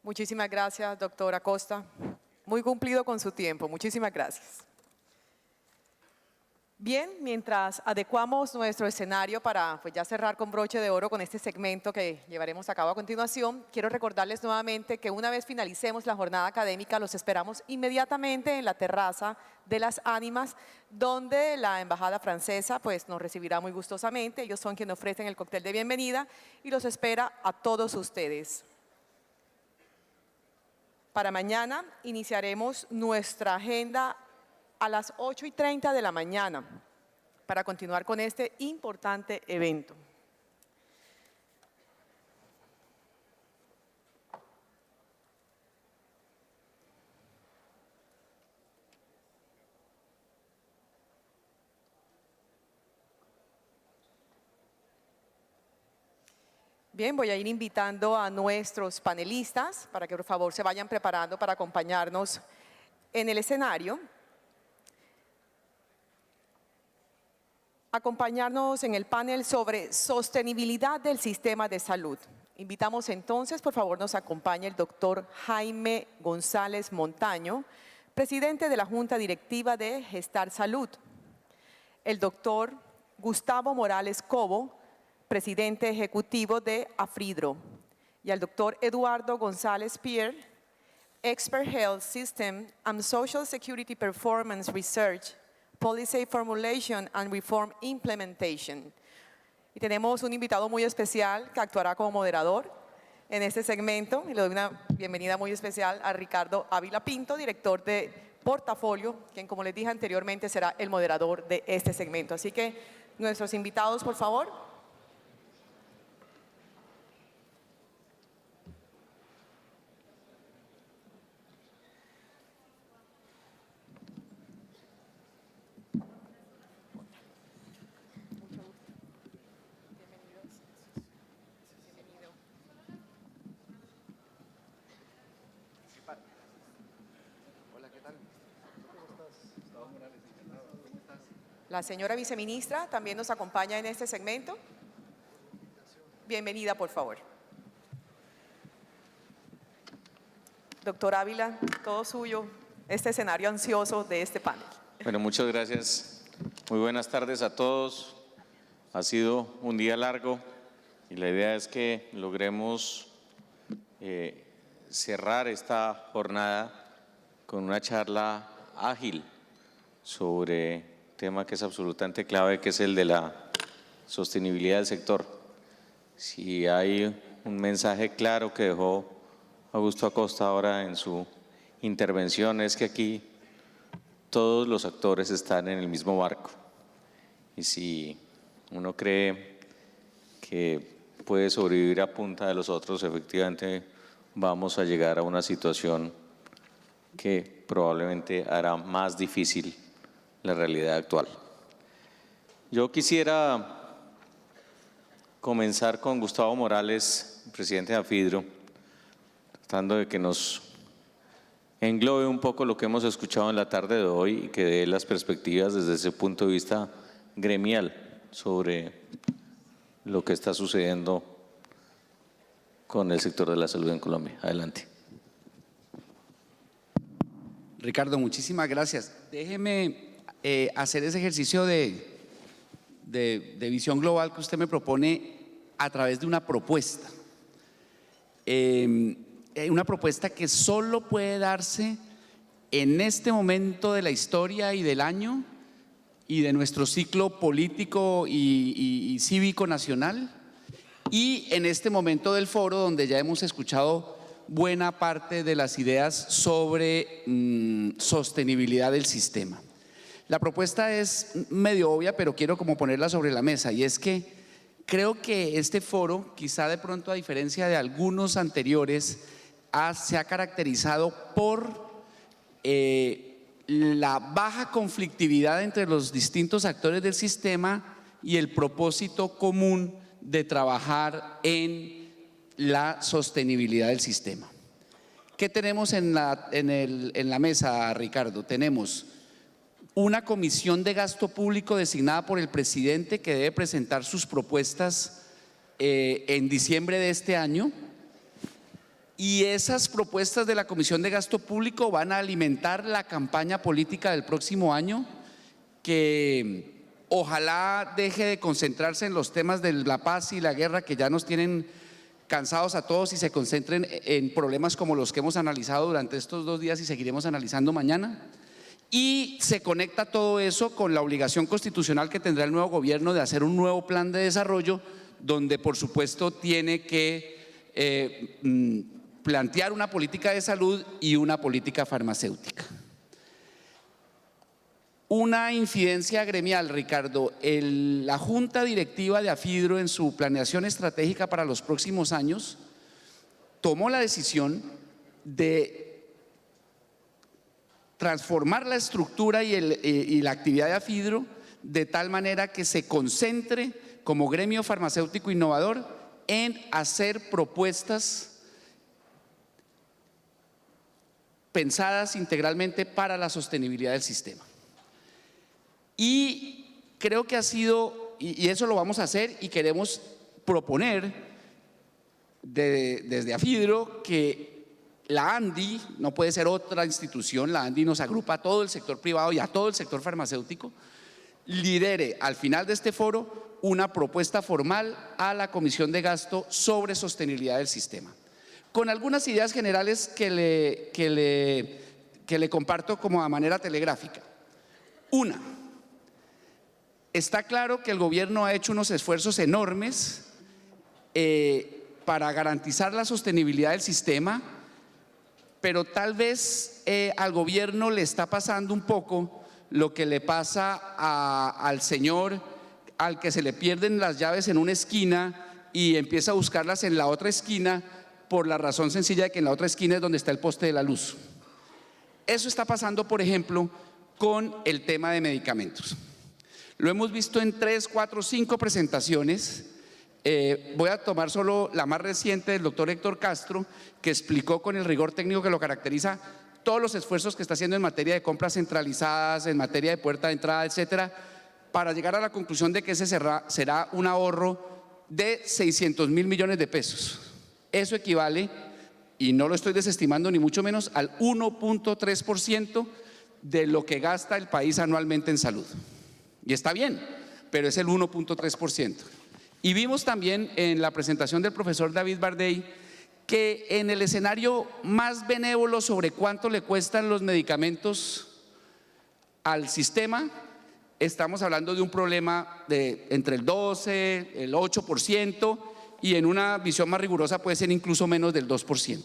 Muchísimas gracias, doctora Costa. Muy cumplido con su tiempo. Muchísimas gracias. Bien, mientras adecuamos nuestro escenario para ya cerrar con broche de oro con este segmento que llevaremos a cabo a continuación, quiero recordarles nuevamente que una vez finalicemos la jornada académica, los esperamos inmediatamente en la terraza de las Ánimas, donde la embajada francesa nos recibirá muy gustosamente. Ellos son quienes ofrecen el cóctel de bienvenida y los espera a todos ustedes. Para mañana iniciaremos nuestra agenda a las 8:30 de la mañana para continuar con este importante evento. Bien, voy a ir invitando a nuestros panelistas para que por favor se vayan preparando para acompañarnos en el escenario. Acompañarnos en el panel sobre sostenibilidad del sistema de salud. Invitamos entonces, por favor, nos acompaña el doctor Jaime González Montaño, presidente de la Junta Directiva de Gestar Salud. El doctor Gustavo Morales Cobo, presidente ejecutivo de Afridro. Y al doctor Eduardo González Pierre, Expert Health System and Social Security Performance Research, Policy Formulation and Reform Implementation. Y tenemos un invitado muy especial que actuará como moderador en este segmento. Y le doy una bienvenida muy especial a Ricardo Ávila Pinto, director de Portafolio, quien, como les dije anteriormente, será el moderador de este segmento. Así que nuestros invitados, por favor. La señora viceministra también nos acompaña en este segmento. Bienvenida, por favor. Doctor Ávila, todo suyo, este escenario ansioso de este panel. Bueno, muchas gracias. Muy buenas tardes a todos. Ha sido un día largo y la idea es que logremos cerrar esta jornada con una charla ágil sobre tema que es absolutamente clave, que es el de la sostenibilidad del sector. Si hay un mensaje claro que dejó Augusto Acosta ahora en su intervención, es que aquí todos los actores están en el mismo barco. Y si uno cree que puede sobrevivir a punta de los otros, efectivamente vamos a llegar a una situación que probablemente hará más difícil la realidad actual. Yo quisiera comenzar con Gustavo Morales, presidente de Afidro, tratando de que nos englobe un poco lo que hemos escuchado en la tarde de hoy y que dé las perspectivas desde ese punto de vista gremial sobre lo que está sucediendo con el sector de la salud en Colombia. Adelante. Ricardo, muchísimas gracias. Déjeme hacer ese ejercicio de visión global que usted me propone a través de una propuesta. Una propuesta que solo puede darse en este momento de la historia y del año y de nuestro ciclo político y cívico nacional, y en este momento del foro donde ya hemos escuchado buena parte de las ideas sobre sostenibilidad del sistema. La propuesta es medio obvia, pero quiero como ponerla sobre la mesa, y es que creo que este foro, quizá de pronto a diferencia de algunos anteriores, se ha caracterizado por la baja conflictividad entre los distintos actores del sistema y el propósito común de trabajar en la sostenibilidad del sistema. ¿Qué tenemos en la mesa, Ricardo? Tenemos una comisión de gasto público designada por el presidente que debe presentar sus propuestas en diciembre de este año. Y esas propuestas de la Comisión de Gasto Público van a alimentar la campaña política del próximo año, que ojalá deje de concentrarse en los temas de la paz y la guerra que ya nos tienen cansados a todos y se concentren en problemas como los que hemos analizado durante estos 2 días y seguiremos analizando mañana. Y se conecta todo eso con la obligación constitucional que tendrá el nuevo gobierno de hacer un nuevo plan de desarrollo, donde por supuesto tiene que plantear una política de salud y una política farmacéutica. Una incidencia gremial, Ricardo. La Junta Directiva de AFIDRO, en su planeación estratégica para los próximos años, tomó la decisión de transformar la estructura y la actividad de AFIDRO de tal manera que se concentre como gremio farmacéutico innovador en hacer propuestas pensadas integralmente para la sostenibilidad del sistema. Y creo que ha sido, y eso lo vamos a hacer, y queremos proponer desde AFIDRO que la ANDI, no puede ser otra institución, la ANDI nos agrupa a todo el sector privado y a todo el sector farmacéutico, lidere al final de este foro una propuesta formal a la Comisión de Gasto sobre sostenibilidad del sistema, con algunas ideas generales que le comparto como a manera telegráfica. Una, está claro que el gobierno ha hecho unos esfuerzos enormes para garantizar la sostenibilidad del sistema, pero tal vez al gobierno le está pasando un poco lo que le pasa al señor al que se le pierden las llaves en una esquina y empieza a buscarlas en la otra esquina, por la razón sencilla de que en la otra esquina es donde está el poste de la luz. Eso está pasando, por ejemplo, con el tema de medicamentos. Lo hemos visto en 3, 4, 5 presentaciones. Voy a tomar solo la más reciente del doctor Héctor Castro, que explicó con el rigor técnico que lo caracteriza todos los esfuerzos que está haciendo en materia de compras centralizadas, en materia de puerta de entrada, etcétera, para llegar a la conclusión de que ese será un ahorro de 600 mil millones de pesos. Eso equivale, y no lo estoy desestimando ni mucho menos, al 1.3% de lo que gasta el país anualmente en salud. Y está bien, pero es el 1.3%. Y vimos también en la presentación del profesor David Bardey que en el escenario más benévolo sobre cuánto le cuestan los medicamentos al sistema, estamos hablando de un problema de entre el 12, el 8%, y en una visión más rigurosa puede ser incluso menos del 2%.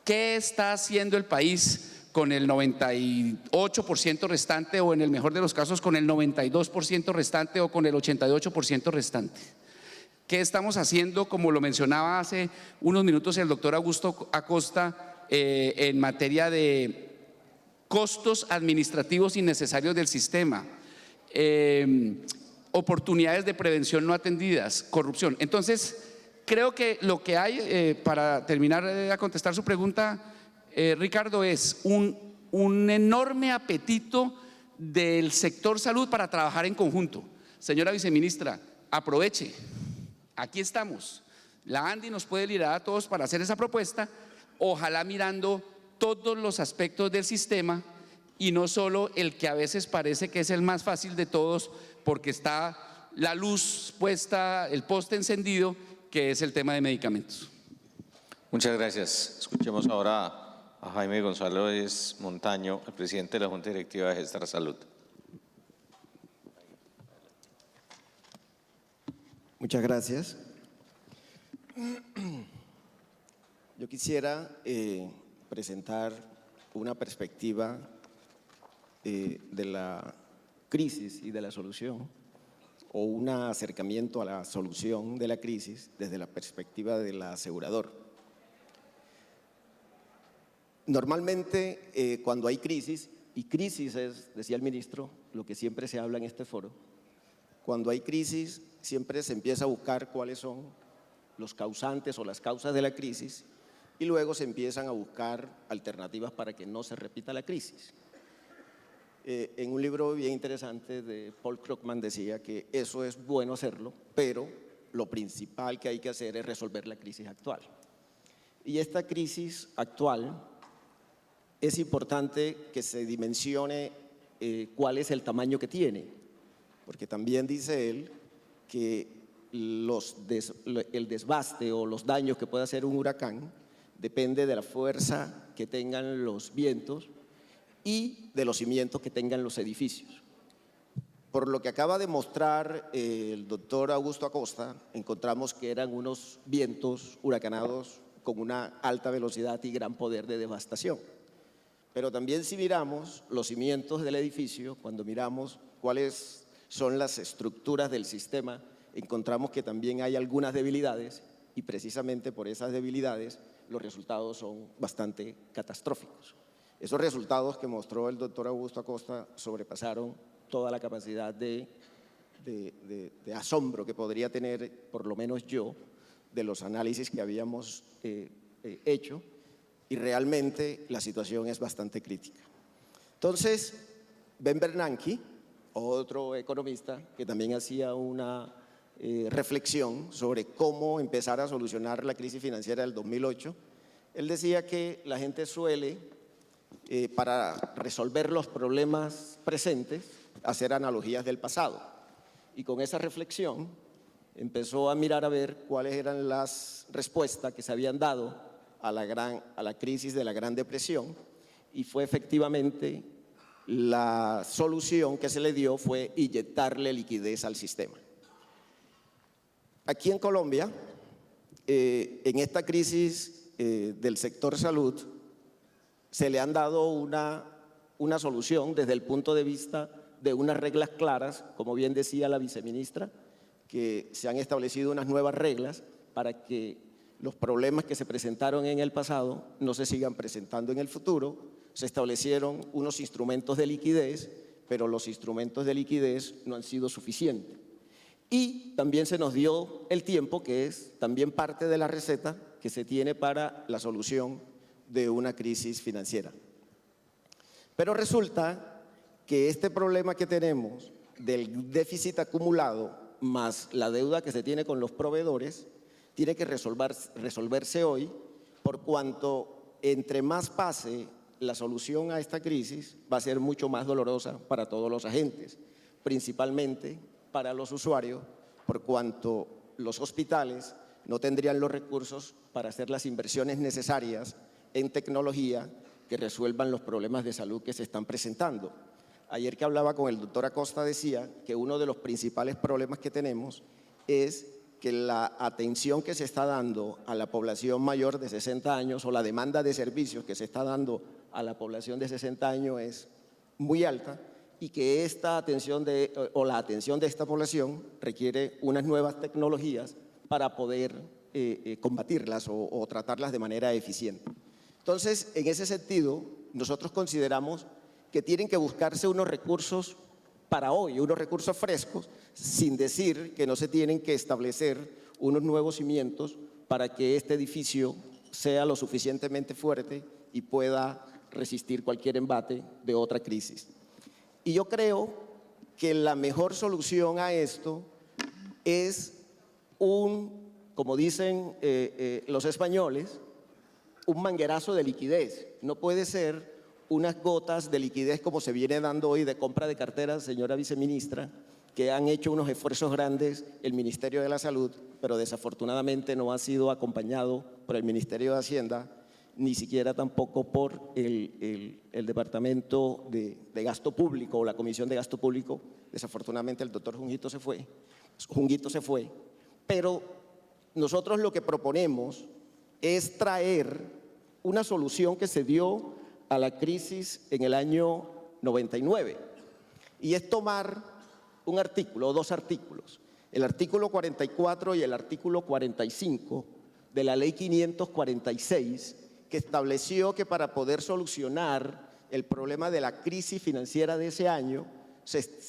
¿Qué está haciendo el país con el 98% restante, o en el mejor de los casos con el 92% restante, o con el 88% restante? ¿Qué estamos haciendo, como lo mencionaba hace unos minutos el doctor Augusto Acosta, en materia de costos administrativos innecesarios del sistema, oportunidades de prevención no atendidas, corrupción? Entonces, creo que lo que hay, para terminar a contestar su pregunta, Ricardo, es un enorme apetito del sector salud para trabajar en conjunto. Señora viceministra, aproveche, aquí estamos. La ANDI nos puede liderar a todos para hacer esa propuesta, ojalá mirando todos los aspectos del sistema y no solo el que a veces parece que es el más fácil de todos, porque está la luz puesta, el poste encendido, que es el tema de medicamentos. Muchas gracias. Escuchemos ahora a Jaime González Montaño, el presidente de la Junta Directiva de Gestar Salud. Muchas gracias. Yo quisiera presentar una perspectiva de la crisis y de la solución, o un acercamiento a la solución de la crisis desde la perspectiva del asegurador. Normalmente cuando hay crisis, y crisis es, decía el ministro, lo que siempre se habla en este foro, cuando hay crisis siempre se empieza a buscar cuáles son los causantes o las causas de la crisis, y luego se empiezan a buscar alternativas para que no se repita la crisis. En un libro bien interesante de Paul Krugman decía que eso es bueno hacerlo, pero lo principal que hay que hacer es resolver la crisis actual. Y esta crisis actual es importante que se dimensione cuál es el tamaño que tiene, porque también dice él que el desbaste o los daños que puede hacer un huracán depende de la fuerza que tengan los vientos y de los cimientos que tengan los edificios. Por lo que acaba de mostrar el doctor Augusto Acosta, encontramos que eran unos vientos huracanados con una alta velocidad y gran poder de devastación. Pero también si miramos los cimientos del edificio, cuando miramos cuáles son las estructuras del sistema, encontramos que también hay algunas debilidades y precisamente por esas debilidades los resultados son bastante catastróficos. Esos resultados que mostró el doctor Augusto Acosta sobrepasaron toda la capacidad de asombro que podría tener, por lo menos yo, de los análisis que habíamos hecho, y realmente la situación es bastante crítica. Entonces, Ben Bernanke, otro economista que también hacía una reflexión sobre cómo empezar a solucionar la crisis financiera del 2008, él decía que la gente suele, para resolver los problemas presentes, hacer analogías del pasado. Y con esa reflexión empezó a mirar a ver cuáles eran las respuestas que se habían dado a la crisis de la Gran Depresión, y fue efectivamente la solución que se le dio fue inyectarle liquidez al sistema. Aquí en Colombia, en esta crisis del sector salud, se le han dado una solución desde el punto de vista de unas reglas claras, como bien decía la viceministra, que se han establecido unas nuevas reglas para que los problemas que se presentaron en el pasado no se sigan presentando en el futuro. Se establecieron unos instrumentos de liquidez, pero los instrumentos de liquidez no han sido suficientes. Y también se nos dio el tiempo, que es también parte de la receta que se tiene para la solución de una crisis financiera. Pero resulta que este problema que tenemos del déficit acumulado más la deuda que se tiene con los proveedores tiene que resolverse hoy, por cuanto entre más pase la solución a esta crisis va a ser mucho más dolorosa para todos los agentes, principalmente para los usuarios, por cuanto los hospitales no tendrían los recursos para hacer las inversiones necesarias en tecnología que resuelvan los problemas de salud que se están presentando. Ayer que hablaba con el doctor Acosta decía que uno de los principales problemas que tenemos es que la atención que se está dando a la población mayor de 60 años o la demanda de servicios que se está dando a la población de 60 años es muy alta, y que esta atención la atención de esta población requiere unas nuevas tecnologías para poder combatirlas o tratarlas de manera eficiente. Entonces, en ese sentido, nosotros consideramos que tienen que buscarse unos recursos para hoy, unos recursos frescos, sin decir que no se tienen que establecer unos nuevos cimientos para que este edificio sea lo suficientemente fuerte y pueda resistir cualquier embate de otra crisis. Y yo creo que la mejor solución a esto es como dicen los españoles, un manguerazo de liquidez. No puede ser unas gotas de liquidez como se viene dando hoy de compra de carteras, señora viceministra, que han hecho unos esfuerzos grandes el Ministerio de la Salud, pero desafortunadamente no ha sido acompañado por el Ministerio de Hacienda, ni siquiera tampoco por el Departamento de Gasto Público o la Comisión de Gasto Público. Desafortunadamente el doctor Junguito se fue, pero nosotros lo que proponemos es traer una solución que se dio a la crisis en el año 99, y es tomar un artículo o dos artículos, el artículo 44 y el artículo 45 de la ley 546, que estableció que para poder solucionar el problema de la crisis financiera de ese año,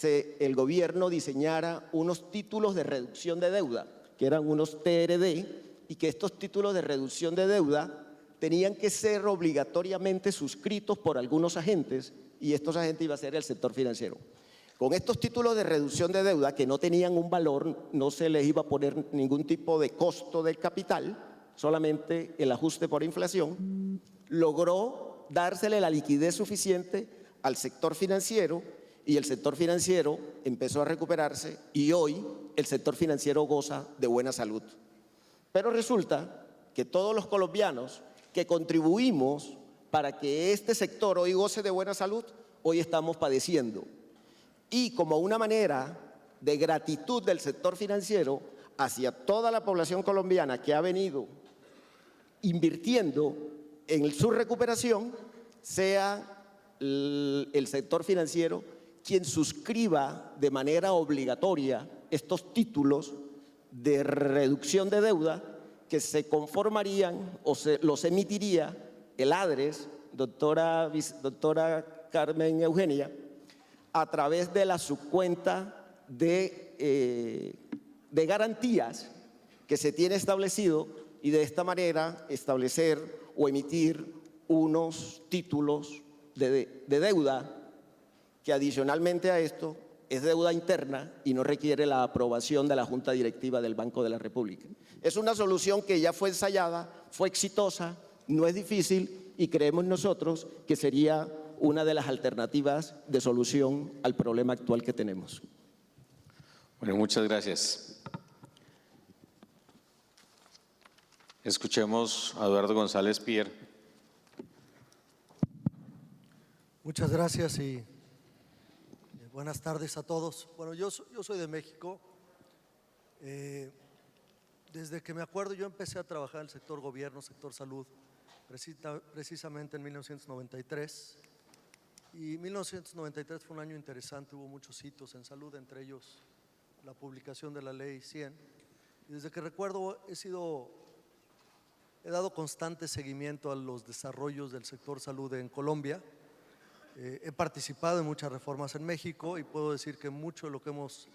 el gobierno diseñara unos títulos de reducción de deuda, que eran unos TRD, y que estos títulos de reducción de deuda tenían que ser obligatoriamente suscritos por algunos agentes, y estos agentes iba a ser el sector financiero. Con estos títulos de reducción de deuda, que no tenían un valor, no se les iba a poner ningún tipo de costo del capital, solamente el ajuste por inflación, logró dársele la liquidez suficiente al sector financiero y el sector financiero empezó a recuperarse y hoy el sector financiero goza de buena salud. Pero resulta que todos los colombianos que contribuimos para que este sector hoy goce de buena salud, hoy estamos padeciendo. Y como una manera de gratitud del sector financiero hacia toda la población colombiana que ha venido invirtiendo en su recuperación, sea el sector financiero quien suscriba de manera obligatoria estos títulos de reducción de deuda que se conformarían o los emitiría el ADRES, doctora Carmen Eugenia, a través de la subcuenta de garantías que se tiene establecido y de esta manera establecer o emitir unos títulos de deuda que adicionalmente a esto es deuda interna y no requiere la aprobación de la Junta Directiva del Banco de la República. Es una solución que ya fue ensayada, fue exitosa, no es difícil y creemos nosotros que sería una de las alternativas de solución al problema actual que tenemos. Bueno, muchas gracias. Escuchemos a Eduardo González Pier. Muchas gracias y buenas tardes a todos. Bueno, yo soy de México. Desde que me acuerdo yo empecé a trabajar en el sector gobierno, sector salud, precisamente en 1993. Y 1993 fue un año interesante, hubo muchos hitos en salud, entre ellos la publicación de la Ley 100. Y desde que recuerdo he dado constante seguimiento a los desarrollos del sector salud en Colombia. He participado en muchas reformas en México y puedo decir que mucho de lo que hemos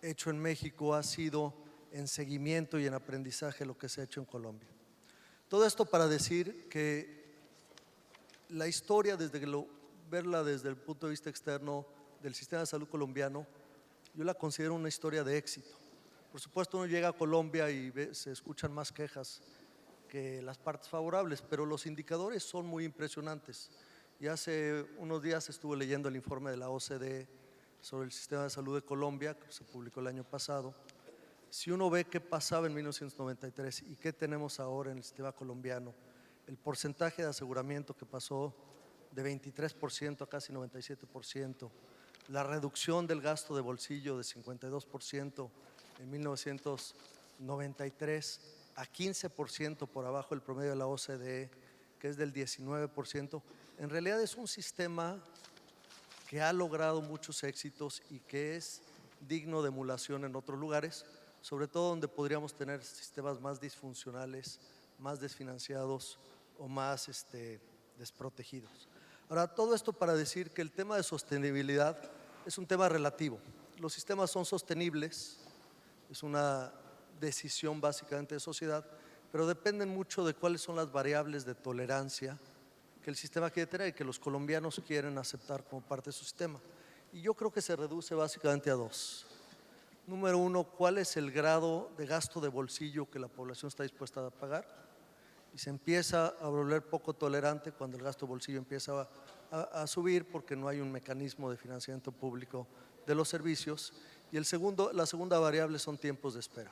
hecho en México ha sido en seguimiento y en aprendizaje de lo que se ha hecho en Colombia. Todo esto para decir que la historia, verla desde el punto de vista externo del sistema de salud colombiano, yo la considero una historia de éxito. Por supuesto, uno llega a Colombia y se escuchan más quejas que las partes favorables, pero los indicadores son muy impresionantes. Y hace unos días estuve leyendo el informe de la OCDE sobre el sistema de salud de Colombia, que se publicó el año pasado. Si uno ve qué pasaba en 1993 y qué tenemos ahora en el sistema colombiano, el porcentaje de aseguramiento que pasó de 23% a casi 97%, la reducción del gasto de bolsillo de 52% en 1993 a 15% por abajo del promedio de la OCDE, que es del 19%, en realidad es un sistema que ha logrado muchos éxitos y que es digno de emulación en otros lugares, sobre todo donde podríamos tener sistemas más disfuncionales, más desfinanciados o más desprotegidos. Ahora, todo esto para decir que el tema de sostenibilidad es un tema relativo. Los sistemas son sostenibles, es una decisión básicamente de sociedad, pero dependen mucho de cuáles son las variables de tolerancia que el sistema quiere tener y que los colombianos quieren aceptar como parte de su sistema. Y yo creo que se reduce básicamente a dos. Número uno, ¿cuál es el grado de gasto de bolsillo que la población está dispuesta a pagar? Y se empieza a volver poco tolerante cuando el gasto de bolsillo empieza a subir porque no hay un mecanismo de financiamiento público de los servicios. Y la segunda variable son tiempos de espera,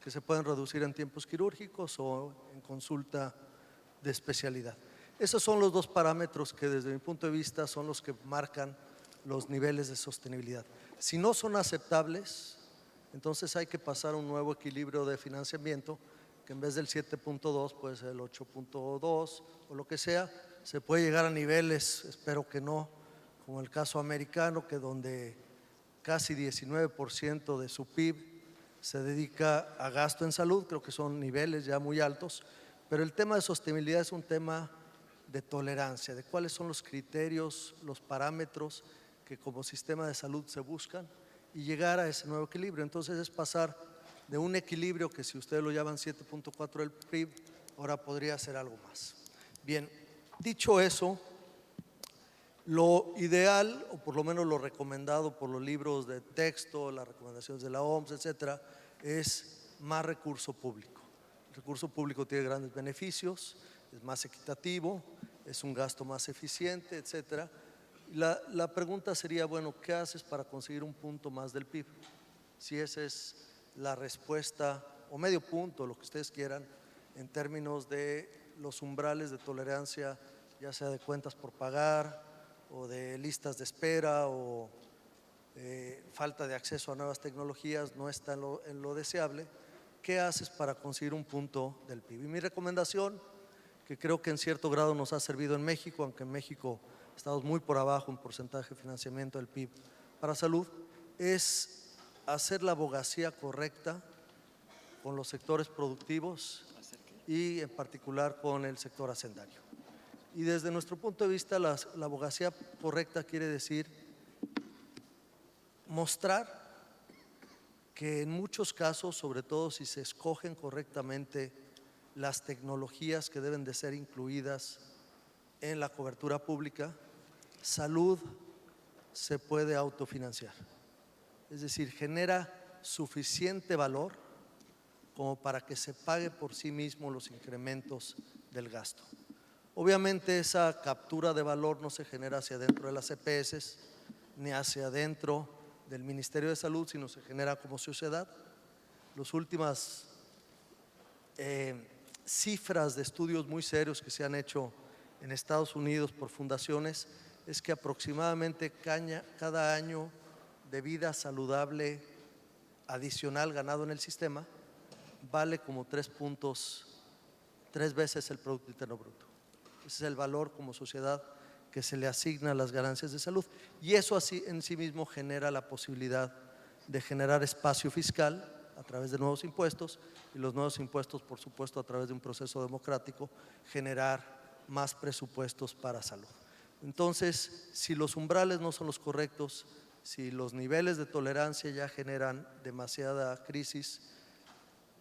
que se pueden reducir en tiempos quirúrgicos o en consulta de especialidad. Esos son los dos parámetros que desde mi punto de vista son los que marcan los niveles de sostenibilidad. Si no son aceptables, entonces hay que pasar a un nuevo equilibrio de financiamiento que en vez del 7.2 puede ser el 8.2 o lo que sea. Se puede llegar a niveles, espero que no, como el caso americano, que donde casi 19% de su PIB se dedica a gasto en salud, creo que son niveles ya muy altos, pero el tema de sostenibilidad es un tema de tolerancia, de cuáles son los criterios, los parámetros que como sistema de salud se buscan y llegar a ese nuevo equilibrio. Entonces es pasar de un equilibrio que si ustedes lo llaman 7.4 del PIB, ahora podría ser algo más. Bien, dicho eso, lo ideal, o por lo menos lo recomendado por los libros de texto, las recomendaciones de la OMS, etcétera, es más recurso público. El recurso público tiene grandes beneficios, es más equitativo, es un gasto más eficiente, etcétera. La pregunta sería, bueno, ¿qué haces para conseguir un punto más del PIB? Si esa es la respuesta, o medio punto, lo que ustedes quieran, en términos de los umbrales de tolerancia, ya sea de cuentas por pagar o de listas de espera o falta de acceso a nuevas tecnologías, no está en lo deseable. ¿Qué haces para conseguir un punto del PIB? Y mi recomendación, que creo que en cierto grado nos ha servido en México, aunque en México estamos muy por abajo en porcentaje de financiamiento del PIB para salud, es hacer la abogacía correcta con los sectores productivos y en particular con el sector hacendario. Y desde nuestro punto de vista, la abogacía correcta quiere decir mostrar que en muchos casos, sobre todo si se escogen correctamente las tecnologías que deben de ser incluidas en la cobertura pública, salud se puede autofinanciar. Es decir, genera suficiente valor como para que se pague por sí mismo los incrementos del gasto. Obviamente esa captura de valor no se genera hacia adentro de las EPS ni hacia adentro del Ministerio de Salud, sino se genera como sociedad. Las últimas cifras de estudios muy serios que se han hecho en Estados Unidos por fundaciones es que aproximadamente cada año de vida saludable adicional ganado en el sistema vale como 3 veces el Producto Interno Bruto. Ese es el valor como sociedad que se le asigna a las ganancias de salud, y eso así en sí mismo genera la posibilidad de generar espacio fiscal a través de nuevos impuestos, y los nuevos impuestos, por supuesto, a través de un proceso democrático, generar más presupuestos para salud. Entonces, si los umbrales no son los correctos, si los niveles de tolerancia ya generan demasiada crisis,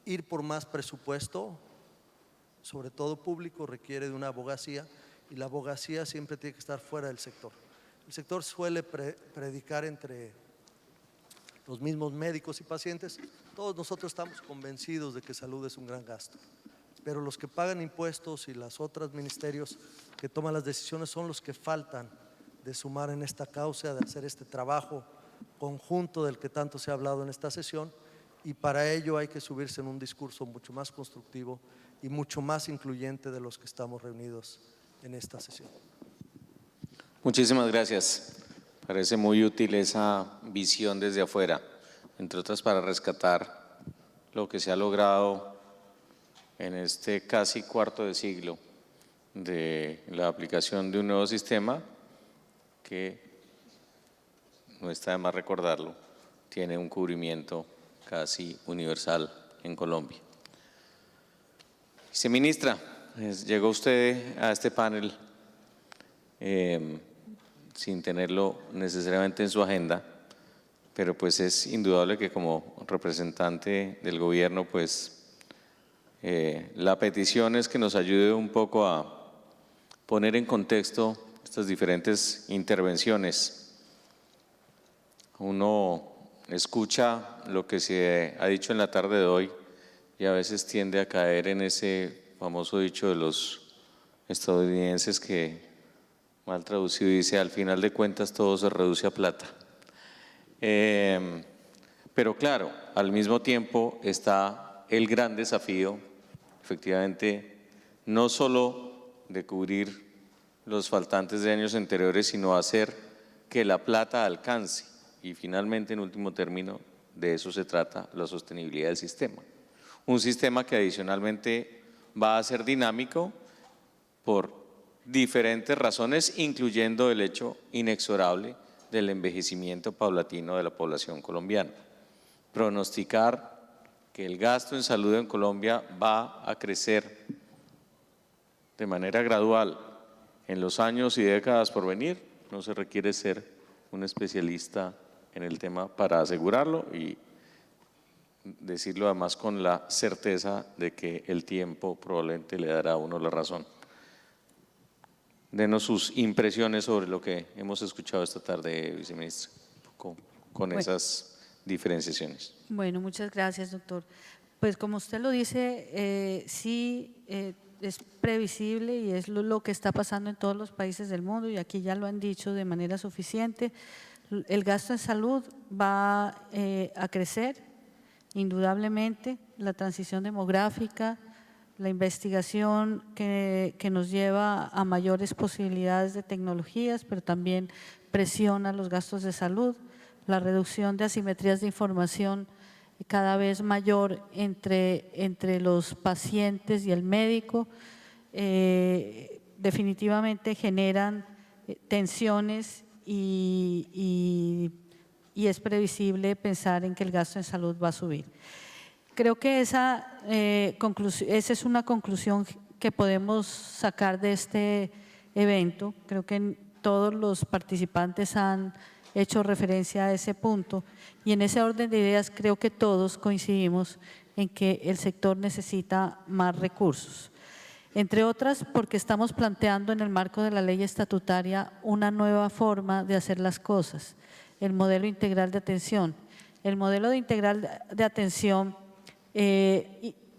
ir por más presupuesto, sobre todo público, requiere de una abogacía, y la abogacía siempre tiene que estar fuera del sector. El sector suele predicar entre los mismos médicos y pacientes. Todos nosotros estamos convencidos de que salud es un gran gasto, pero los que pagan impuestos y los otros ministerios que toman las decisiones son los que faltan de sumar en esta causa, de hacer este trabajo conjunto del que tanto se ha hablado en esta sesión, y para ello hay que subirse en un discurso mucho más constructivo y mucho más incluyente de los que estamos reunidos en esta sesión. Muchísimas gracias. Parece muy útil esa visión desde afuera, entre otras para rescatar lo que se ha logrado en este casi cuarto de siglo de la aplicación de un nuevo sistema que, no está de más recordarlo, tiene un cubrimiento casi universal en Colombia. Viceministra, llegó usted a este panel sin tenerlo necesariamente en su agenda, pero pues es indudable que como representante del gobierno, pues la petición es que nos ayude un poco a poner en contexto estas diferentes intervenciones. Uno escucha lo que se ha dicho en la tarde de hoy y a veces tiende a caer en ese famoso dicho de los estadounidenses que, mal traducido, dice: al final de cuentas todo se reduce a plata. Pero claro, al mismo tiempo está el gran desafío, efectivamente, no solo de cubrir los faltantes de años anteriores, sino hacer que la plata alcance, y finalmente, en último término, de eso se trata la sostenibilidad del sistema. Un sistema que adicionalmente va a ser dinámico por diferentes razones, incluyendo el hecho inexorable del envejecimiento paulatino de la población colombiana. Pronosticar que el gasto en salud en Colombia va a crecer de manera gradual en los años y décadas por venir, no se requiere ser un especialista en el tema para asegurarlo y decirlo además con la certeza de que el tiempo probablemente le dará a uno la razón. Denos sus impresiones sobre lo que hemos escuchado esta tarde, viceministra, con esas diferenciaciones. Bueno, muchas gracias, doctor. Pues como usted lo dice, sí es previsible y es lo que está pasando en todos los países del mundo, y aquí ya lo han dicho de manera suficiente. El gasto en salud va a crecer, indudablemente. La transición demográfica, la investigación que nos lleva a mayores posibilidades de tecnologías, pero también presiona los gastos de salud, la reducción de asimetrías de información cada vez mayor entre los pacientes y el médico, definitivamente generan tensiones y es previsible pensar en que el gasto en salud va a subir. Creo que esa es una conclusión que podemos sacar de este evento. Creo que todos los participantes han hecho referencia a ese punto, y en ese orden de ideas creo que todos coincidimos en que el sector necesita más recursos. Entre otras, porque estamos planteando en el marco de la ley estatutaria una nueva forma de hacer las cosas, el modelo integral de atención. El modelo integral de atención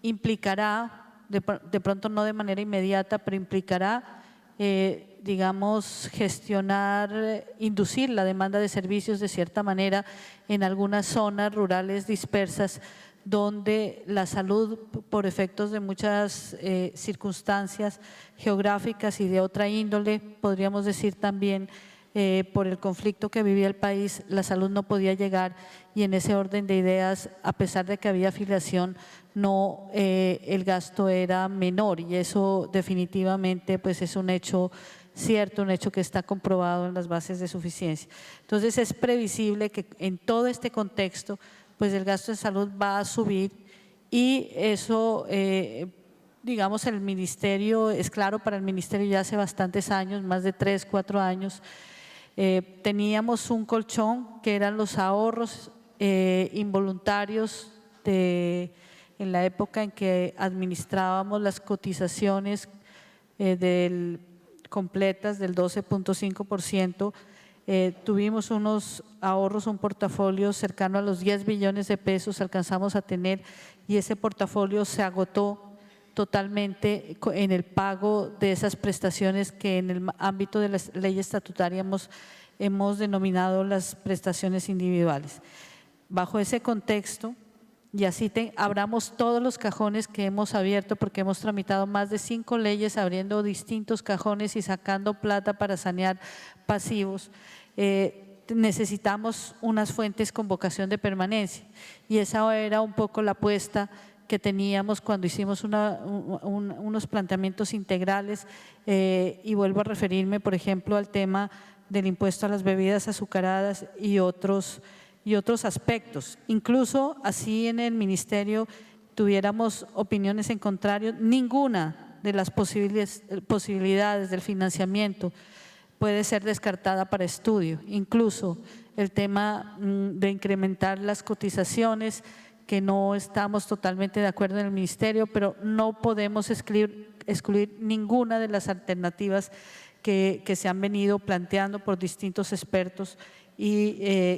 implicará, de pronto no de manera inmediata, pero implicará digamos, gestionar, inducir la demanda de servicios de cierta manera en algunas zonas rurales dispersas, donde la salud, por efectos de muchas circunstancias geográficas y de otra índole, podríamos decir también por el conflicto que vivía el país, la salud no podía llegar, y en ese orden de ideas, a pesar de que había afiliación, no, el gasto era menor, y eso definitivamente pues es un hecho cierto, un hecho que está comprobado en las bases de suficiencia. Entonces es previsible que en todo este contexto pues el gasto en salud va a subir, y eso digamos el ministerio, es claro para el ministerio ya hace bastantes años, más de 3, 4 años, teníamos un colchón que eran los ahorros involuntarios en la época en que administrábamos las cotizaciones completas del 12.5%, tuvimos unos ahorros, un portafolio cercano a los 10 billones de pesos alcanzamos a tener, y ese portafolio se agotó totalmente en el pago de esas prestaciones que en el ámbito de la ley estatutaria hemos denominado las prestaciones individuales. Bajo ese contexto, y así abramos todos los cajones que hemos abierto, porque hemos tramitado más de 5 leyes abriendo distintos cajones y sacando plata para sanear pasivos, necesitamos unas fuentes con vocación de permanencia, y esa era un poco la apuesta que teníamos cuando hicimos unos planteamientos integrales, y vuelvo a referirme, por ejemplo, al tema del impuesto a las bebidas azucaradas y otros aspectos. Incluso así en el ministerio tuviéramos opiniones en contrario, ninguna de las posibilidades del financiamiento puede ser descartada para estudio. Incluso el tema de incrementar las cotizaciones, que no estamos totalmente de acuerdo en el ministerio, pero no podemos excluir ninguna de las alternativas que se han venido planteando por distintos expertos y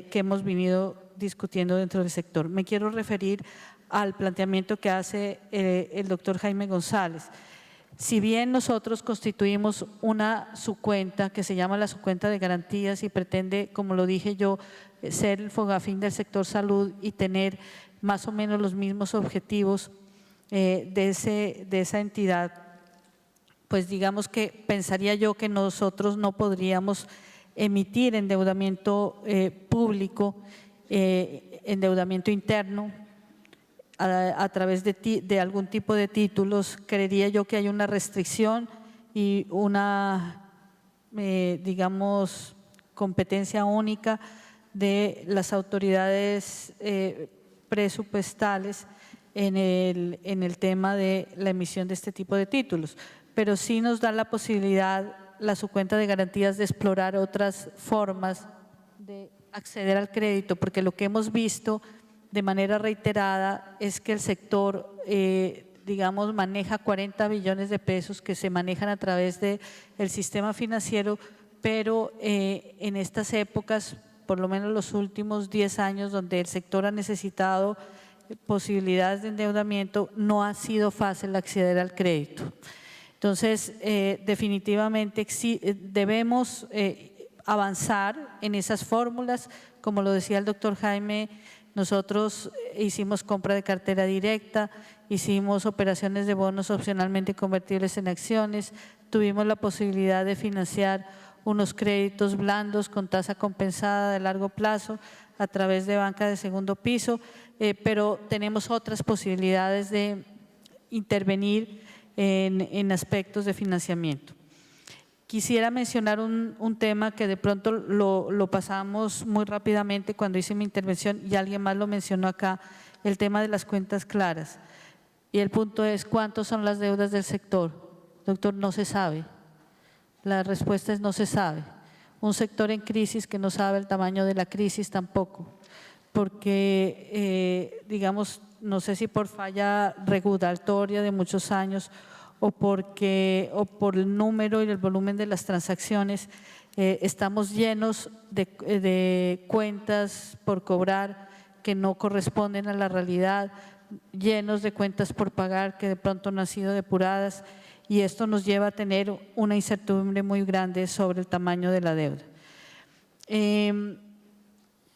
que hemos venido discutiendo dentro del sector. Me quiero referir al planteamiento que hace el doctor Jaime González. Si bien nosotros constituimos una subcuenta que se llama la subcuenta de garantías y pretende, como lo dije yo, ser el Fogafín del sector salud y tener más o menos los mismos objetivos de esa entidad, pues digamos que pensaría yo que nosotros no podríamos emitir endeudamiento público, endeudamiento interno a través de algún tipo de títulos. Creería yo que hay una restricción y una, digamos, competencia única de las autoridades presupuestales en el tema de la emisión de este tipo de títulos, pero sí nos da la posibilidad la subcuenta de garantías de explorar otras formas de acceder al crédito, porque lo que hemos visto de manera reiterada es que el sector, digamos, maneja 40 billones de pesos que se manejan a través del sistema financiero, pero en estas épocas, por lo menos los últimos 10 años, donde el sector ha necesitado posibilidades de endeudamiento, no ha sido fácil acceder al crédito. Entonces, definitivamente debemos avanzar en esas fórmulas. Como lo decía el doctor Jaime, nosotros hicimos compra de cartera directa, hicimos operaciones de bonos opcionalmente convertibles en acciones, tuvimos la posibilidad de financiar unos créditos blandos con tasa compensada de largo plazo a través de banca de segundo piso, pero tenemos otras posibilidades de intervenir en aspectos de financiamiento. Quisiera mencionar un tema que de pronto lo pasamos muy rápidamente cuando hice mi intervención y alguien más lo mencionó acá, el tema de las cuentas claras. Y el punto es, ¿cuántos son las deudas del sector? Doctor, no se sabe. La respuesta es no se sabe. Un sector en crisis que no sabe el tamaño de la crisis tampoco, porque, digamos, no sé si por falla regulatoria de muchos años o por el número y el volumen de las transacciones, estamos llenos de cuentas por cobrar que no corresponden a la realidad, llenos de cuentas por pagar que de pronto no han sido depuradas, y esto nos lleva a tener una incertidumbre muy grande sobre el tamaño de la deuda.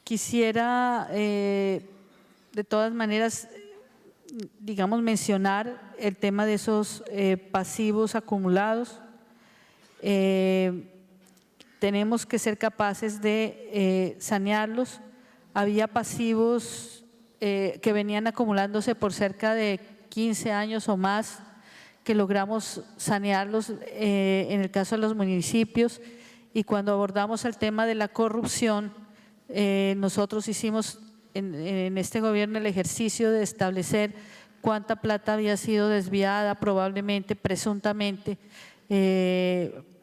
Quisiera, de todas maneras, digamos, mencionar el tema de esos pasivos acumulados. Tenemos que ser capaces de sanearlos. Había pasivos que venían acumulándose por cerca de 15 años o más, que logramos sanearlos en el caso de los municipios, y cuando abordamos el tema de la corrupción, nosotros hicimos en este gobierno el ejercicio de establecer cuánta plata había sido desviada probablemente, presuntamente,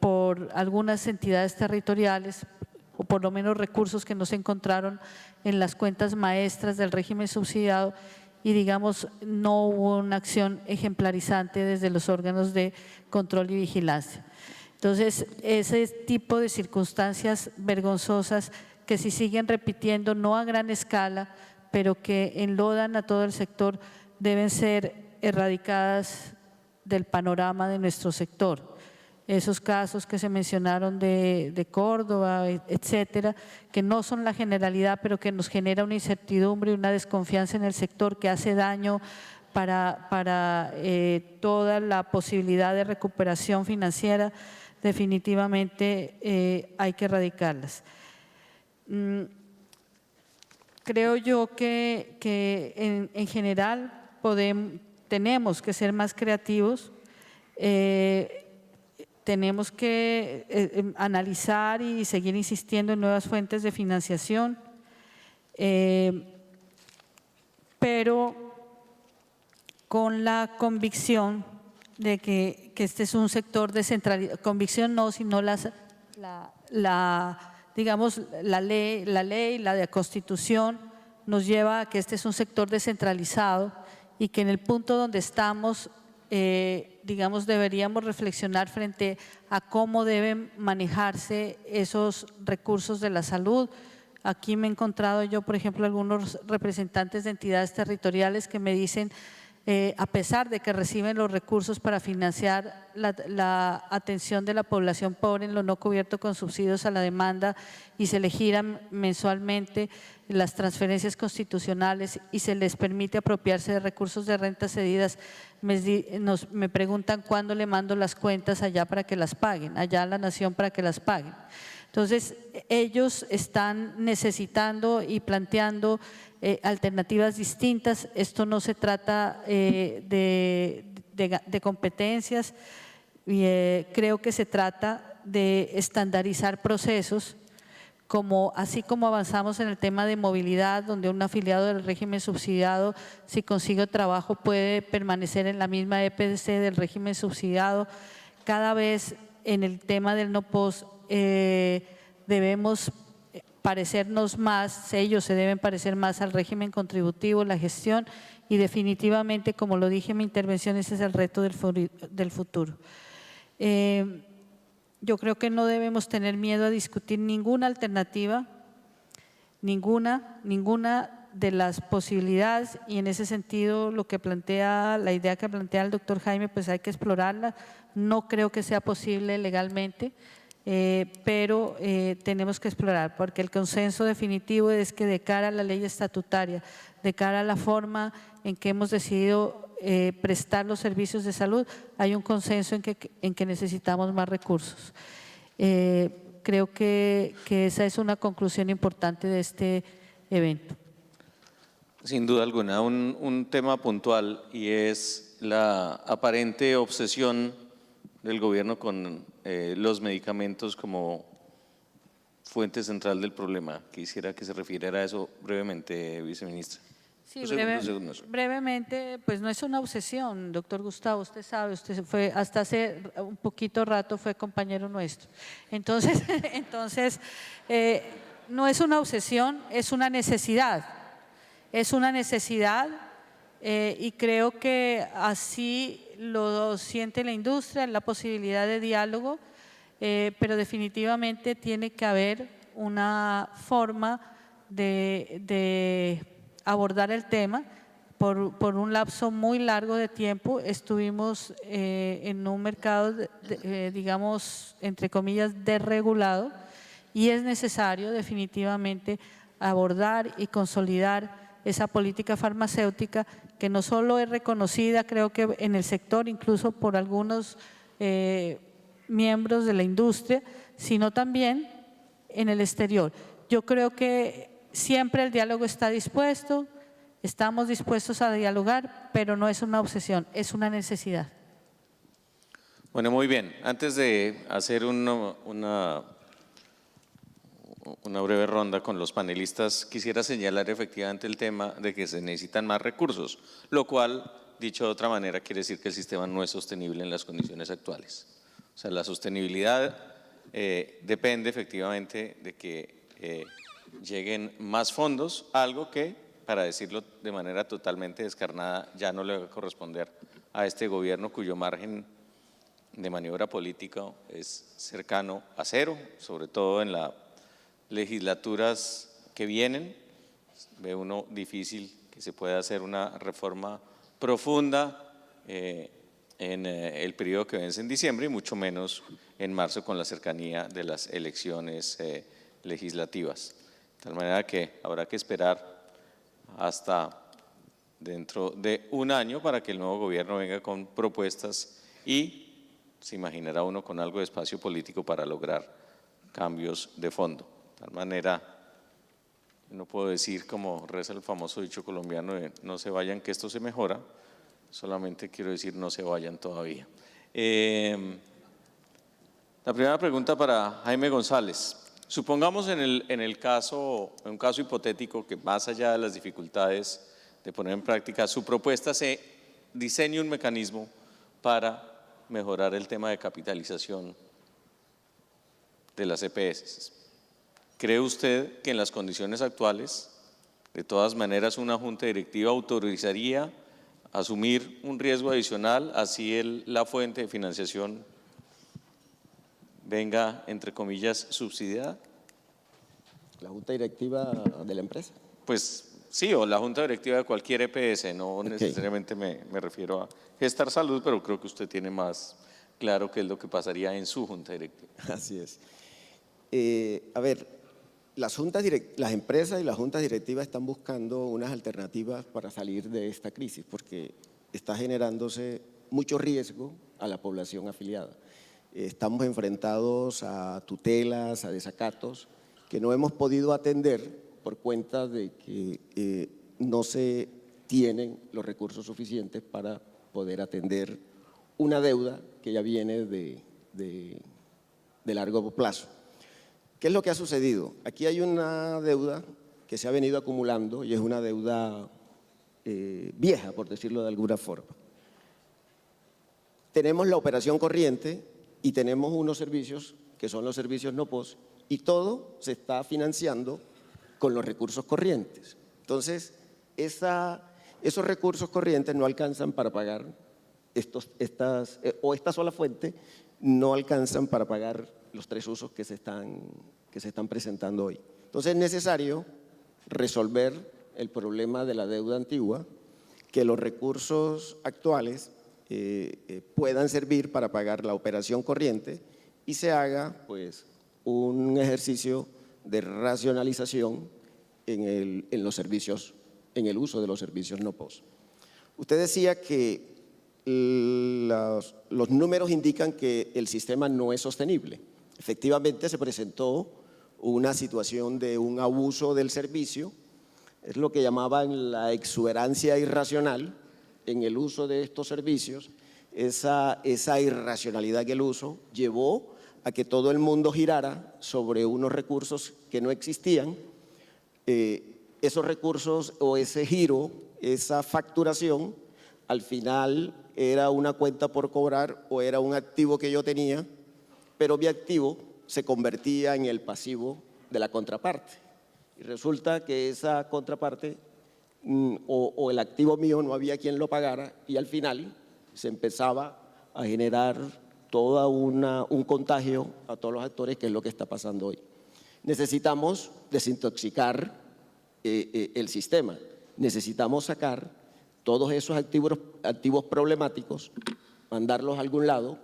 por algunas entidades territoriales, o por lo menos recursos que no se encontraron en las cuentas maestras del régimen subsidiado, y digamos no hubo una acción ejemplarizante desde los órganos de control y vigilancia. Entonces, ese tipo de circunstancias vergonzosas que se siguen repitiendo, no a gran escala, pero que enlodan a todo el sector, deben ser erradicadas del panorama de nuestro sector. Esos casos que se mencionaron de Córdoba, etcétera, que no son la generalidad, pero que nos genera una incertidumbre y una desconfianza en el sector que hace daño para toda la posibilidad de recuperación financiera, definitivamente hay que erradicarlas. Creo yo que en general tenemos que ser más creativos, tenemos que analizar y seguir insistiendo en nuevas fuentes de financiación, pero con la convicción de que este es un sector descentralizado. Convicción no, sino digamos, la ley, la Constitución nos lleva a que este es un sector descentralizado y que en el punto donde estamos, digamos, deberíamos reflexionar frente a cómo deben manejarse esos recursos de la salud. Aquí me he encontrado yo, por ejemplo, algunos representantes de entidades territoriales que me dicen, a pesar de que reciben los recursos para financiar la atención de la población pobre en lo no cubierto con subsidios a la demanda, y se le giran mensualmente las transferencias constitucionales y se les permite apropiarse de recursos de rentas cedidas, me preguntan cuándo le mando las cuentas allá para que las paguen, allá a la nación para que las paguen. Entonces, ellos están necesitando y planteando alternativas distintas. Esto no se trata de competencias, creo que se trata de estandarizar procesos, así como avanzamos en el tema de movilidad, donde un afiliado del régimen subsidiado, si consigue trabajo, puede permanecer en la misma EPC del régimen subsidiado. Cada vez en el tema del no post debemos parecernos más, ellos se deben parecer más al régimen contributivo, la gestión, y definitivamente, como lo dije en mi intervención, ese es el reto del futuro. Yo creo que no debemos tener miedo a discutir ninguna alternativa, ninguna de las posibilidades y en ese sentido lo que plantea, la idea que plantea el doctor Jaime, pues hay que explorarla. No creo que sea posible legalmente, pero tenemos que explorar, porque el consenso definitivo es que de cara a la ley estatutaria, de cara a la forma en que hemos decidido prestar los servicios de salud, hay un consenso en que necesitamos más recursos. Creo que esa es una conclusión importante de este evento. Sin duda alguna, un tema puntual y es la aparente obsesión del gobierno con los medicamentos como fuente central del problema. Quisiera que se refiriera a eso brevemente, viceministra. Sí, brevemente, pues no es una obsesión, doctor Gustavo, usted sabe, usted fue hasta hace un poquito rato fue compañero nuestro. Entonces, no es una obsesión, es una necesidad. Es una necesidad y creo que así lo siente la industria, la posibilidad de diálogo, pero definitivamente tiene que haber una forma de abordar el tema. Por un lapso muy largo de tiempo estuvimos en un mercado, digamos, entre comillas, desregulado y es necesario definitivamente abordar y consolidar esa política farmacéutica que no solo es reconocida, creo que en el sector, incluso por algunos miembros de la industria, sino también en el exterior. Yo creo que siempre el diálogo está dispuesto, estamos dispuestos a dialogar, pero no es una obsesión, es una necesidad. Bueno, muy bien. Antes de hacer una breve ronda con los panelistas, quisiera señalar efectivamente el tema de que se necesitan más recursos, lo cual, dicho de otra manera, quiere decir que el sistema no es sostenible en las condiciones actuales. O sea, la sostenibilidad depende efectivamente de que lleguen más fondos, algo que, para decirlo de manera totalmente descarnada, ya no le va a corresponder a este gobierno cuyo margen de maniobra política es cercano a cero, sobre todo en las legislaturas que vienen. Ve uno difícil que se pueda hacer una reforma profunda en el periodo que vence en diciembre y mucho menos en marzo con la cercanía de las elecciones legislativas. De tal manera que habrá que esperar hasta dentro de un año para que el nuevo gobierno venga con propuestas y se imaginará uno con algo de espacio político para lograr cambios de fondo. De tal manera, no puedo decir como reza el famoso dicho colombiano de no se vayan que esto se mejora, solamente quiero decir no se vayan todavía. La primera pregunta para Jaime González. Supongamos en un caso hipotético que más allá de las dificultades de poner en práctica su propuesta se diseñe un mecanismo para mejorar el tema de capitalización de las EPS. ¿Cree usted que en las condiciones actuales, de todas maneras, una junta directiva autorizaría asumir un riesgo adicional, así la fuente de financiación venga, entre comillas, subsidiada? ¿La junta directiva de la empresa? Pues sí, o la junta directiva de cualquier EPS, no necesariamente me refiero a Gestar Salud, pero creo que usted tiene más claro qué es lo que pasaría en su junta directiva. Así es. A ver, las empresas y las juntas directivas están buscando unas alternativas para salir de esta crisis, porque está generándose mucho riesgo a la población afiliada. Estamos enfrentados a tutelas, a desacatos, que no hemos podido atender por cuenta de que no se tienen los recursos suficientes para poder atender una deuda que ya viene de largo plazo. ¿Qué es lo que ha sucedido? Aquí hay una deuda que se ha venido acumulando y es una deuda vieja, por decirlo de alguna forma. Tenemos la operación corriente y tenemos unos servicios que son los servicios no POS y todo se está financiando con los recursos corrientes. Entonces, esos recursos corrientes no alcanzan para pagar esta sola fuente no alcanzan para pagar los tres usos que se están presentando hoy. Entonces es necesario resolver el problema de la deuda antigua, que los recursos actuales puedan servir para pagar la operación corriente y se haga pues un ejercicio de racionalización en los servicios, en el uso de los servicios no POS. Usted decía que los números indican que el sistema no es sostenible. Efectivamente se presentó una situación de un abuso del servicio, es lo que llamaban la exuberancia irracional en el uso de estos servicios. Esa irracionalidad en el uso llevó a que todo el mundo girara sobre unos recursos que no existían. Esos recursos o ese giro, esa facturación, al final era una cuenta por cobrar o era un activo que yo tenía, pero mi activo se convertía en el pasivo de la contraparte. Y resulta que esa contraparte o el activo mío no había quien lo pagara y al final se empezaba a generar todo un contagio a todos los actores, que es lo que está pasando hoy. Necesitamos desintoxicar el sistema, necesitamos sacar todos esos activos problemáticos, mandarlos a algún lado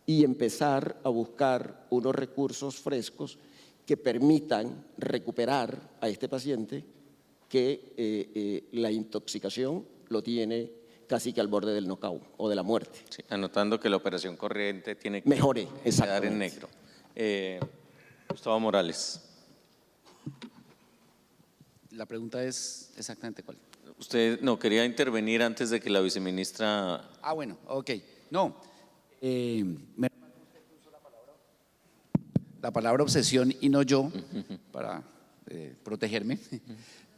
y empezar a buscar unos recursos frescos que permitan recuperar a este paciente que la intoxicación lo tiene casi que al borde del knockout o de la muerte. Sí, anotando que la operación corriente tiene que mejore, quedar en negro. Gustavo Morales. La pregunta es exactamente cuál. Usted no quería intervenir antes de que la viceministra… Ah, bueno, ok. No, la palabra obsesión y no yo, para protegerme,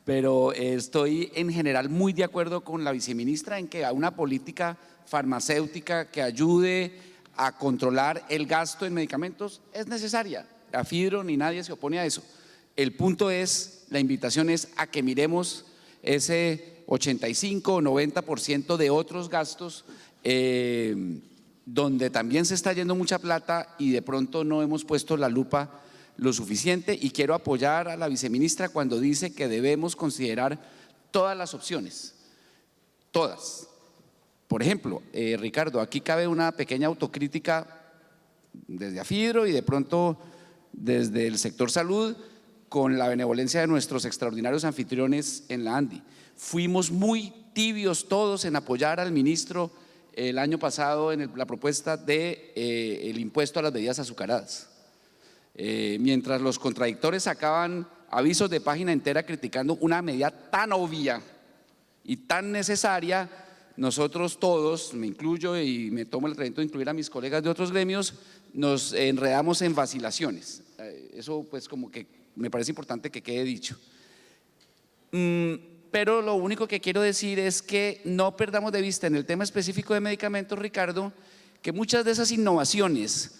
pero estoy en general muy de acuerdo con la viceministra en que a una política farmacéutica que ayude a controlar el gasto en medicamentos es necesaria. A Fidro ni nadie se opone a eso. El punto es, la invitación es a que miremos ese 85 o 90% de otros gastos donde también se está yendo mucha plata y de pronto no hemos puesto la lupa lo suficiente, y quiero apoyar a la viceministra cuando dice que debemos considerar todas las opciones, todas. Por ejemplo, Ricardo, aquí cabe una pequeña autocrítica desde Afidro y de pronto desde el sector salud, con la benevolencia de nuestros extraordinarios anfitriones en la ANDI. Fuimos muy tibios todos en apoyar al ministro el año pasado en la propuesta del impuesto a las bebidas azucaradas. Mientras los contradictores sacaban avisos de página entera criticando una medida tan obvia y tan necesaria, nosotros todos, me incluyo y me tomo el atrevimiento de incluir a mis colegas de otros gremios, nos enredamos en vacilaciones. Eso pues como que me parece importante que quede dicho. Pero lo único que quiero decir es que no perdamos de vista en el tema específico de medicamentos, Ricardo, que muchas de esas innovaciones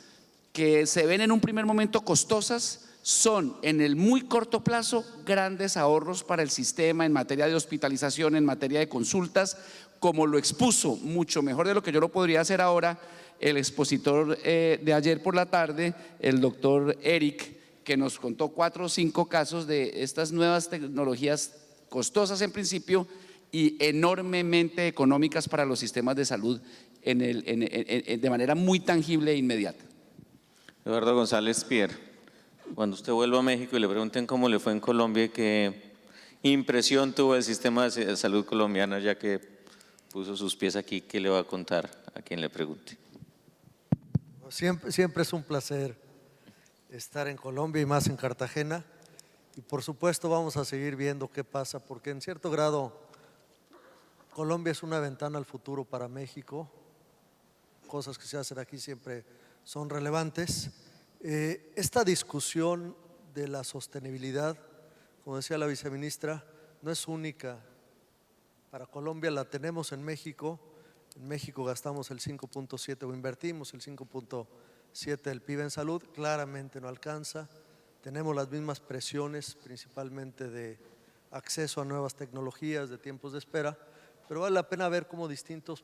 que se ven en un primer momento costosas son en el muy corto plazo grandes ahorros para el sistema en materia de hospitalización, en materia de consultas, como lo expuso mucho mejor de lo que yo lo podría hacer ahora el expositor de ayer por la tarde, el doctor Eric, que nos contó 4 o 5 casos de estas nuevas tecnologías costosas en principio y enormemente económicas para los sistemas de salud de manera muy tangible e inmediata. Eduardo González Pierre, cuando usted vuelva a México y le pregunten cómo le fue en Colombia y qué impresión tuvo el sistema de salud colombiano, ya que puso sus pies aquí, ¿qué le va a contar a quien le pregunte? Siempre es un placer estar en Colombia y más en Cartagena, y por supuesto vamos a seguir viendo qué pasa, porque en cierto grado Colombia es una ventana al futuro para México. Cosas que se hacen aquí siempre son relevantes. Esta discusión de la sostenibilidad, como decía la viceministra, no es única para Colombia, la tenemos en México. En México gastamos el 5.7 o invertimos el 5.7 del PIB en salud, claramente no alcanza. Tenemos las mismas presiones, principalmente de acceso a nuevas tecnologías, de tiempos de espera, pero vale la pena ver cómo distintos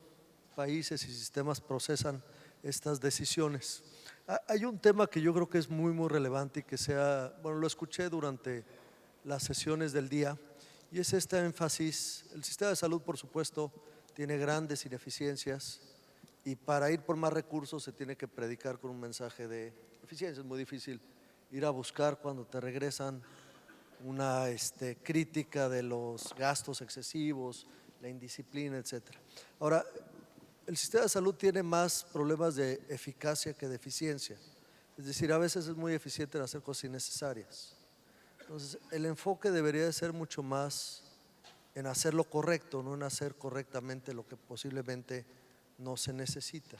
países y sistemas procesan estas decisiones. Hay un tema que yo creo que es muy relevante y que lo escuché durante las sesiones del día, y es este énfasis. El sistema de salud, por supuesto, tiene grandes ineficiencias y para ir por más recursos se tiene que predicar con un mensaje de eficiencia. Es muy difícil ir a buscar cuando te regresan una crítica de los gastos excesivos, la indisciplina, etc. Ahora, el sistema de salud tiene más problemas de eficacia que de eficiencia. Es decir, a veces es muy eficiente en hacer cosas innecesarias. Entonces, el enfoque debería de ser mucho más en hacer lo correcto, no en hacer correctamente lo que posiblemente no se necesita.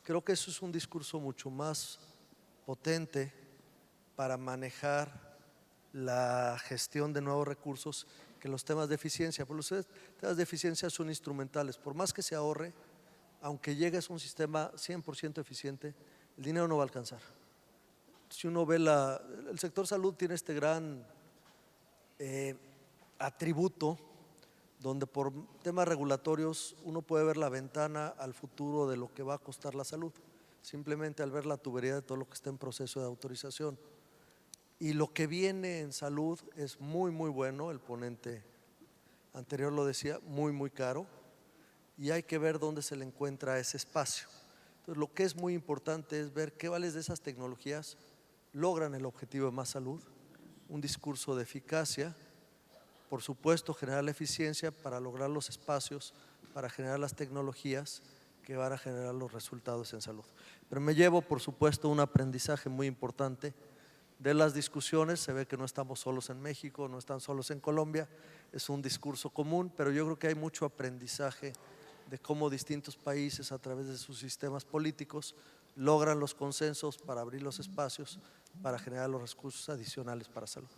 Creo que eso es un discurso mucho más potente para manejar la gestión de nuevos recursos que los temas de eficiencia. Porque los temas de eficiencia son instrumentales. Por más que se ahorre, aunque llegues a un sistema 100% eficiente, el dinero no va a alcanzar. Si uno ve el sector salud tiene este gran atributo donde por temas regulatorios uno puede ver la ventana al futuro de lo que va a costar la salud, simplemente al ver la tubería de todo lo que está en proceso de autorización. Y lo que viene en salud es muy, muy bueno, el ponente anterior lo decía, muy, muy caro, y hay que ver dónde se le encuentra ese espacio. Entonces, lo que es muy importante es ver qué cuáles de esas tecnologías logran el objetivo de más salud, un discurso de eficacia, por supuesto generar la eficiencia para lograr los espacios, para generar las tecnologías que van a generar los resultados en salud. Pero me llevo, por supuesto, un aprendizaje muy importante de las discusiones. Se ve que no estamos solos en México, no están solos en Colombia, es un discurso común, pero yo creo que hay mucho aprendizaje de cómo distintos países a través de sus sistemas políticos logran los consensos para abrir los espacios, para generar los recursos adicionales para salud.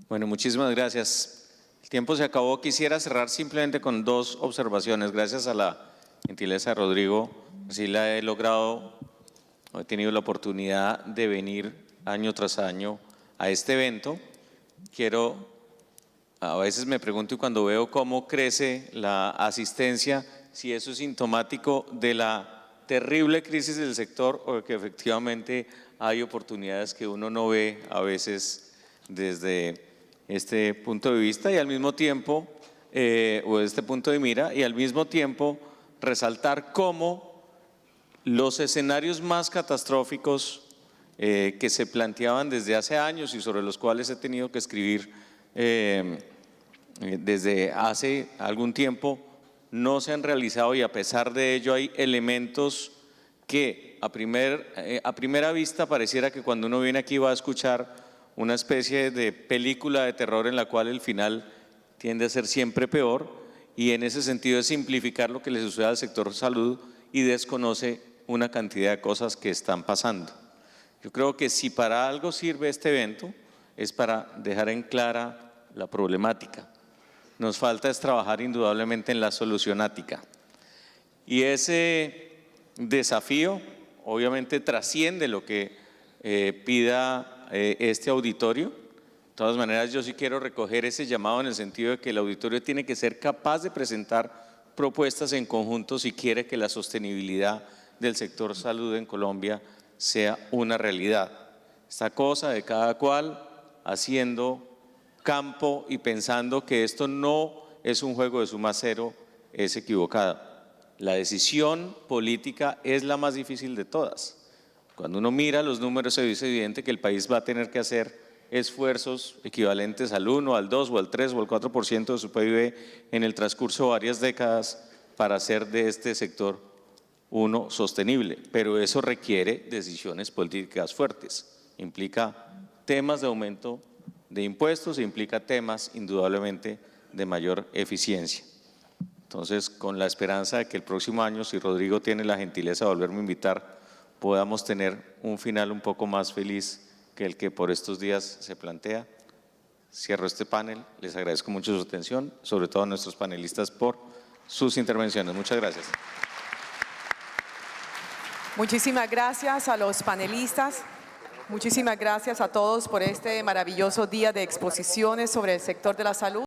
Bueno, muchísimas gracias. El tiempo se acabó. Quisiera cerrar simplemente con dos observaciones. Gracias a la gentileza de Rodrigo, sí la he logrado, he tenido la oportunidad de venir año tras año a este evento. A veces me pregunto y cuando veo cómo crece la asistencia, si eso es sintomático de la terrible crisis del sector o que efectivamente hay oportunidades que uno no ve a veces desde este punto de vista y al mismo tiempo, o desde este punto de mira, y al mismo tiempo resaltar cómo los escenarios más catastróficos que se planteaban desde hace años y sobre los cuales he tenido que escribir desde hace algún tiempo no se han realizado, y a pesar de ello hay elementos que a primera vista pareciera que cuando uno viene aquí va a escuchar una especie de película de terror en la cual el final tiende a ser siempre peor, y en ese sentido es simplificar lo que le sucede al sector salud y desconoce una cantidad de cosas que están pasando. Yo creo que si para algo sirve este evento es para dejar en clara la problemática. Nos falta es trabajar indudablemente en la solucionática. Y ese desafío obviamente trasciende lo que pida este auditorio. De todas maneras, yo sí quiero recoger ese llamado en el sentido de que el auditorio tiene que ser capaz de presentar propuestas en conjunto si quiere que la sostenibilidad del sector salud en Colombia sea una realidad. Esta cosa de cada cual haciendo campo y pensando que esto no es un juego de suma cero es equivocada. La decisión política es la más difícil de todas. Cuando uno mira los números es evidente que el país va a tener que hacer esfuerzos equivalentes al 1, al 2 o al 3 o al 4% de su PIB en el transcurso de varias décadas para hacer de este sector uno sostenible, pero eso requiere decisiones políticas fuertes, implica temas de aumento de impuestos e implica temas indudablemente de mayor eficiencia. Entonces, con la esperanza de que el próximo año, si Rodrigo tiene la gentileza de volverme a invitar, podamos tener un final un poco más feliz que el que por estos días se plantea. Cierro este panel, les agradezco mucho su atención, sobre todo a nuestros panelistas por sus intervenciones. Muchas gracias. Muchísimas gracias a los panelistas, muchísimas gracias a todos por este maravilloso día de exposiciones sobre el sector de la salud.